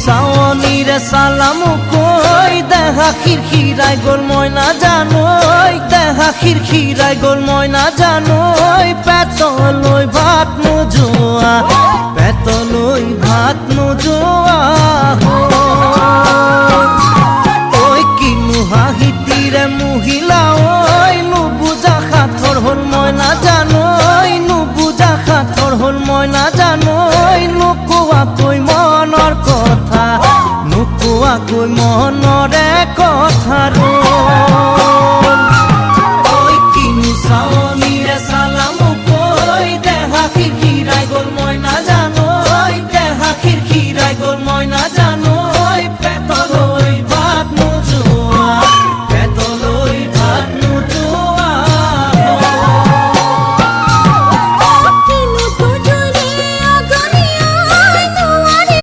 সাওনিরে সালাম কই দেহা খিরখিরাই গোল ময়না জানোই দেহা খিরখিরাই গোল ময়না জানোই পেতলই ভাত নোজোয়া পেতলই ভাত নোজোয়া ওই কিনু হাহিতিরে মহিলা ওই নুবুজা খাথর হল ময়না জানোই নুবুজা খাথর হল ময়না জানোই নুকুয়া কই মনৰ কথা নুকুয়া কই মনৰে কথা ওই কিনু সাওনিৰে সালাম কই দেহা খিৰখিৰাই গোল ময়না জানোই দেহা খিৰখিৰাই গোল ময়না জানো